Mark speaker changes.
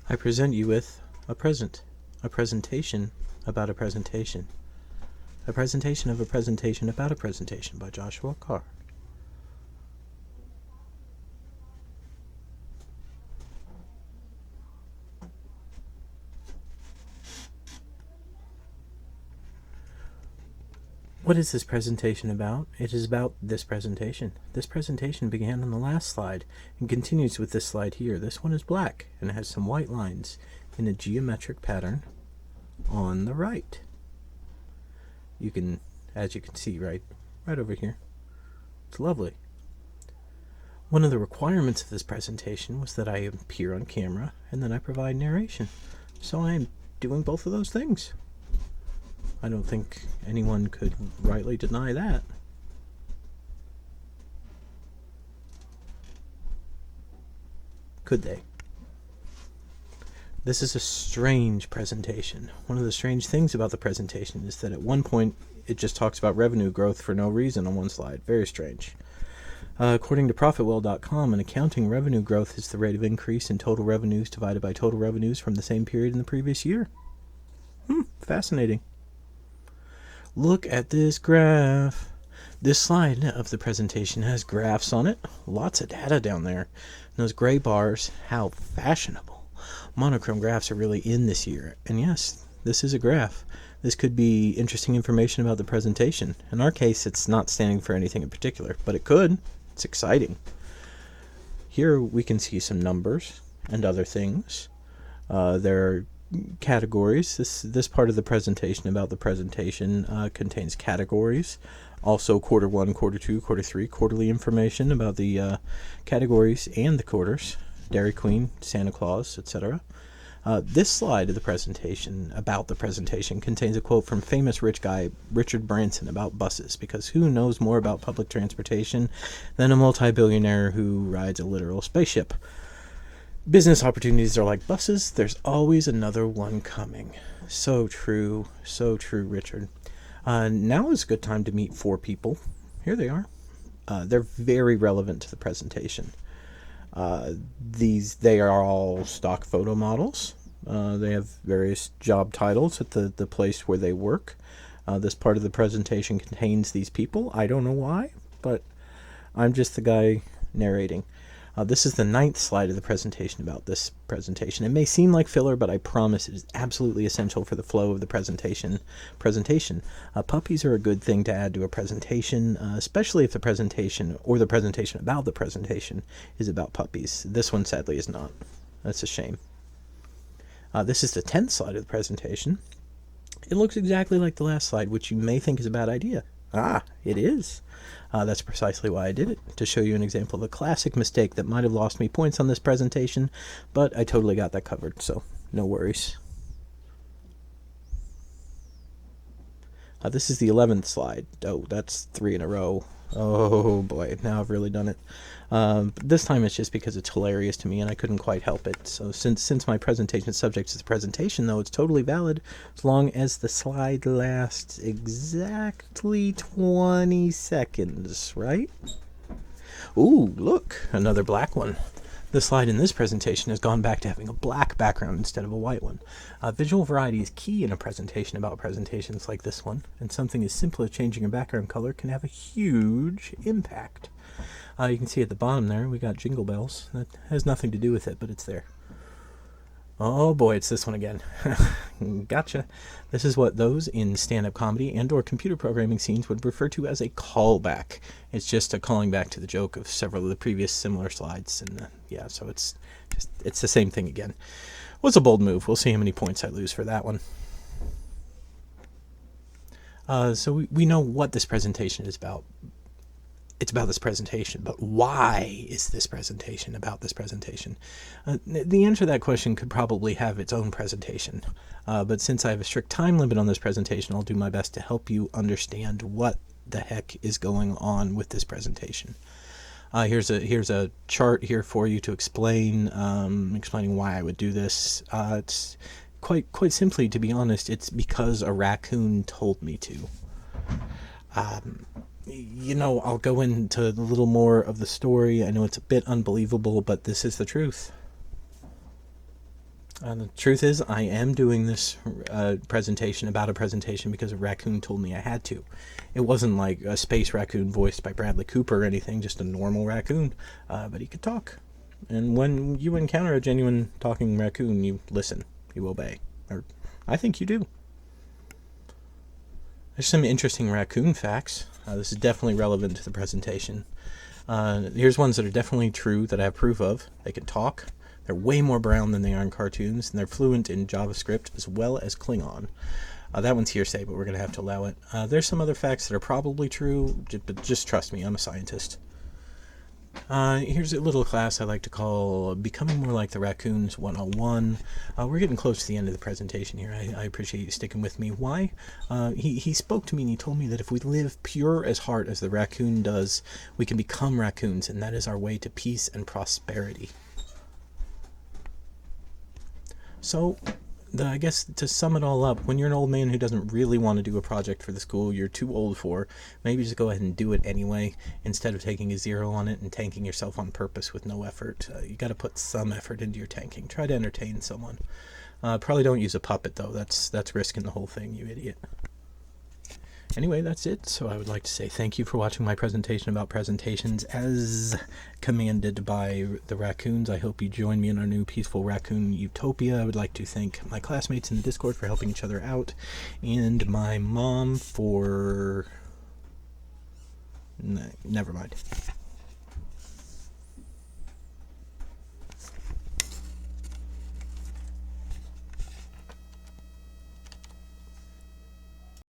Speaker 1: I present you with a presentation about a presentation. A presentation of a presentation about a presentation by Joshua Carr. What is this presentation about? It is about this presentation. This presentation began on the last slide and continues with this slide here. This one is black and has some white lines in a geometric pattern on the right. You can, as you can see right over here. It's lovely. One of the requirements of this presentation was that I appear on camera and then I provide narration. So I am doing both of those things. I don't think anyone could rightly deny that. Could they? This is a strange presentation. One of the strange things about the presentation is that at one point it just talks about revenue growth for no reason on one slide. Very strange. According to ProfitWell.com, in accounting, revenue growth is the rate of increase in total revenues divided by total revenues from the same period in the previous year. Fascinating. Look at this graph. This slide of the presentation has graphs on it. Lots of data down there. And those gray bars, how fashionable. Monochrome graphs are really in this year. And yes, this is a graph. This could be interesting information about the presentation. In our case, it's not standing for anything in particular, but it could. It's exciting. Here we can see some numbers and other things. There are categories. This part of the presentation about the presentation contains categories. Also quarter 1, quarter 2, quarter 3, quarterly information about the categories and the quarters. Dairy Queen, Santa Claus, etc. This slide of the presentation about the presentation contains a quote from famous rich guy Richard Branson about buses, because who knows more about public transportation than a multi-billionaire who rides a literal spaceship? Business opportunities are like buses. There's always another one coming. So true, Richard. Now is a good time to meet 4 people. Here they are. They're very relevant to the presentation. They are all stock photo models. They have various job titles at the place where they work. This part of the presentation contains these people. I don't know why, but I'm just the guy narrating. This is the 9th slide of the presentation about this presentation. It may seem like filler, but I promise it is absolutely essential for the flow of the presentation. Puppies are a good thing to add to a presentation, especially if the presentation or the presentation about the presentation is about puppies. This one sadly is not. That's a shame. This is the 10th slide of the presentation. It looks exactly like the last slide, which you may think is a bad idea. It is. That's precisely why I did it, to show you an example of a classic mistake that might have lost me points on this presentation, but I totally got that covered, so no worries. This is the 11th slide. Oh, that's 3 in a row. Oh boy, now I've really done it. This time it's just because it's hilarious to me and I couldn't quite help it. So since my presentation subject is the presentation, though, it's totally valid as long as the slide lasts exactly 20 seconds, right? Ooh, look, another black one. The slide in this presentation has gone back to having a black background instead of a white one. Visual variety is key in a presentation about presentations like this one, and something as simple as changing a background color can have a huge impact. You can see at the bottom there, we got jingle bells. That has nothing to do with it, but it's there. Oh boy, it's this one again. Gotcha. This is what those in stand-up comedy and or computer programming scenes would refer to as a callback. It's just a calling back to the joke of several of the previous similar slides. And yeah, so it's the same thing again. Was a bold move. We'll see how many points I lose for that one. So we know what this presentation is about. It's about this presentation, but why is this presentation about this presentation? The answer to that question could probably have its own presentation, but since I have a strict time limit on this presentation, I'll do my best to help you understand what the heck is going on with this presentation. Here's a chart here for you to explain, explaining why I would do this. It's quite simply, to be honest, it's because a raccoon told me to. I'll go into a little more of the story. I know it's a bit unbelievable, but this is the truth. The truth is, I am doing this presentation about a presentation because a raccoon told me I had to. It wasn't like a space raccoon voiced by Bradley Cooper or anything, just a normal raccoon, but he could talk. And when you encounter a genuine talking raccoon, you listen, you obey. Or I think you do. There's some interesting raccoon facts. This is definitely relevant to the presentation. Here's ones that are definitely true that I have proof of. They can talk. They're way more brown than they are in cartoons, and they're fluent in JavaScript as well as Klingon. That one's hearsay, but we're going to have to allow it. There's some other facts that are probably true, but just trust me, I'm a scientist. Here's a little class I like to call Becoming More Like the Raccoons 101. We're getting close to the end of the presentation here. I appreciate you sticking with me. Why? He spoke to me and he told me that if we live pure as heart as the raccoon does, we can become raccoons, and that is our way to peace and prosperity. So, I guess to sum it all up, when you're an old man who doesn't really want to do a project for the school you're too old for, maybe just go ahead and do it anyway, instead of taking a 0 on it and tanking yourself on purpose with no effort. You got to put some effort into your tanking. Try to entertain someone. Probably don't use a puppet, though. That's risking the whole thing, you idiot. Anyway, that's it. So I would like to say thank you for watching my presentation about presentations as commanded by the raccoons. I hope you join me in our new peaceful raccoon utopia. I would like to thank my classmates in the Discord for helping each other out, and my mom for... never mind.